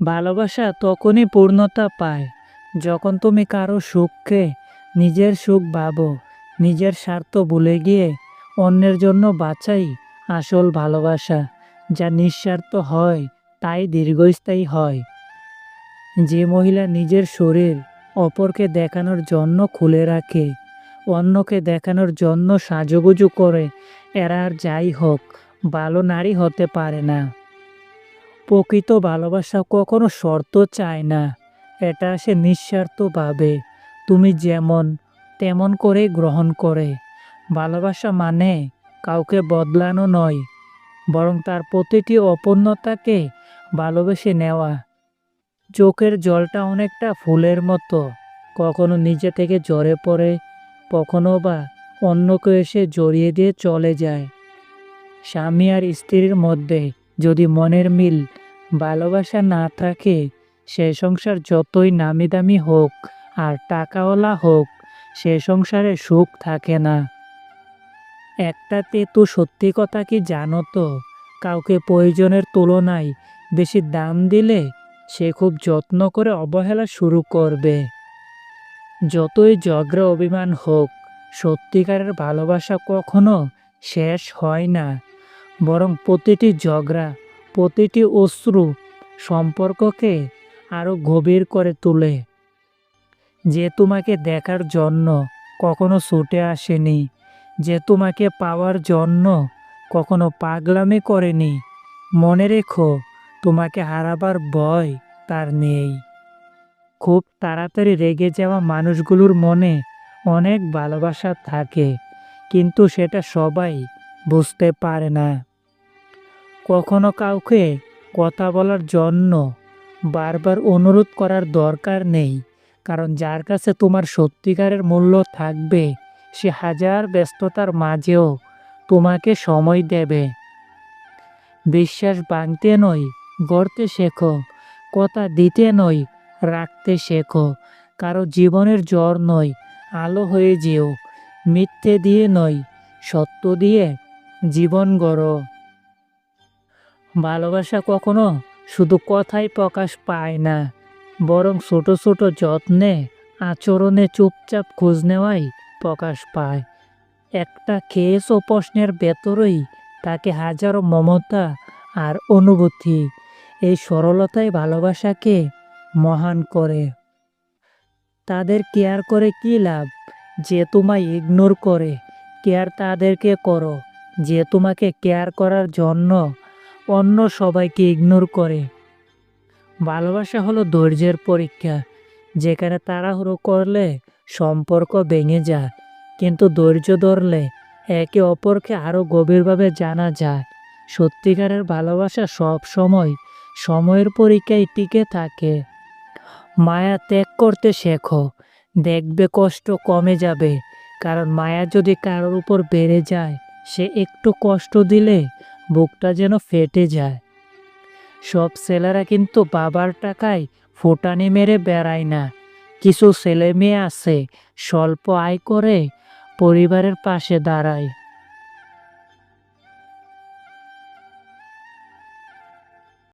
ভালোবাসা তখনই পূর্ণতা পায় যখন তুমি কারো সুখকে নিজের সুখ ভাবো। নিজের স্বার্থ ভুলে গিয়ে অন্যের জন্য বাঁচাই আসল ভালোবাসা, যা নিঃস্বার্থ হয় তাই দীর্ঘস্থায়ী হয়। যে মহিলা নিজের শরীর অপরকে দেখানোর জন্য খুলে রাখে, অন্যকে দেখানোর জন্য সাজুগুজু করে, এরা আর যাই হোক ভালো নারী হতে পারে না। প্রকৃত ভালোবাসা কখনো শর্ত চায় না, এটা সে নিঃস্বার্থভাবে তুমি যেমন তেমন করেই গ্রহণ করে। ভালোবাসা মানে কাউকে বদলানো নয়, বরং তার প্রতিটি অপূর্ণতাকে ভালোবেসে নেওয়া। চোখের জলটা অনেকটা ফুলের মতো, কখনো নিজে থেকে ঝরে পড়ে, কখনো বা অন্যকে এসে জড়িয়ে দিয়ে চলে যায়। স্বামী আর স্ত্রীর মধ্যে যদি মনের মিল, ভালোবাসা না থাকে, সে সংসার যতই নামি দামি হোক আর টাকাওয়ালা হোক, সে সংসারে সুখ থাকে না। একটা তেতু সত্যি কথা কি জানো তো, কাউকে প্রয়োজনের তুলনায় বেশি দাম দিলে সে খুব যত্ন করে অবহেলা শুরু করবে। যতই ঝগড়া অভিমান হোক, সত্যিকারের ভালোবাসা কখনো শেষ হয় না, বরং প্রতিটি ঝগড়া, প্রতিটি অশ্রু সম্পর্ককে আরো গভীর করে তোলে। যে তোমাকে দেখার জন্য কখনো ছুটে আসেনি, যে তোমাকে পাওয়ার জন্য কখনো পাগলামি করেনি, মনে রেখো, তোমাকে হারাবার ভয় তার নেই। খুব তাড়াতাড়ি রেগে যাওয়া মানুষগুলোর মনে অনেক ভালোবাসা থাকে, কিন্তু সেটা সবাই বুঝতে পারে না। কখনো কাউকে কথা বলার জন্য বারবার অনুরোধ করার দরকার নেই, কারণ যার কাছে তোমার সত্যিকারের মূল্য থাকবে, সে হাজার ব্যস্ততার মাঝেও তোমাকে সময় দেবে। বিশ্বাস ভাঙতে নয়, গড়তে শেখো। কথা দিতে নয়, রাখতে শেখো। কারো জীবনের জ্বর নয়, আলো হয়ে যেও। মিথ্যে দিয়ে নয়, সত্য দিয়ে জীবন গড়ো। ভালোবাসা কখনো শুধু কথায় প্রকাশ পায় না, বরং ছোট ছোট যত্নে, আচরণে, চুপচাপ খোঁজ নেওয়াই প্রকাশ পায়। একটা খেয়েছো প্রশ্নের ভেতরেই তাকে হাজারো মমতা আর অনুভূতি। এই সরলতাই ভালোবাসাকে মহান করে। তাদের কেয়ার করে কি লাভ যে তোমায় ইগনোর করে? কেয়ার তাদেরকে করো যে তোমাকে কেয়ার করার জন্য অন্য সবাইকে ইগনোর করে। ভালোবাসা হলো ধৈর্যের পরীক্ষা, যেখানে তাড়াহুড়ো করলে সম্পর্ক ভেঙে যায়, কিন্তু ধৈর্য ধরলে একে অপরকে আরও গভীরভাবে জানা যায়। সত্যিকারের ভালোবাসা সব সময় সময়ের পরীক্ষায় টিকে থাকে। মায়া ত্যাগ করতে শেখো, দেখবে কষ্ট কমে যাবে। কারণ মায়া যদি কারোর উপর বেড়ে যায়, সে একটু কষ্ট দিলে বুকটা যেন ফেটে যায়। সব ছেলেরা কিন্তু বাবার টাকায় ফুটানি মেরে বেড়ায় না। কিছু ছেলে মেয়ে আছে স্বল্প আয় করে পরিবারের পাশে দাঁড়ায়।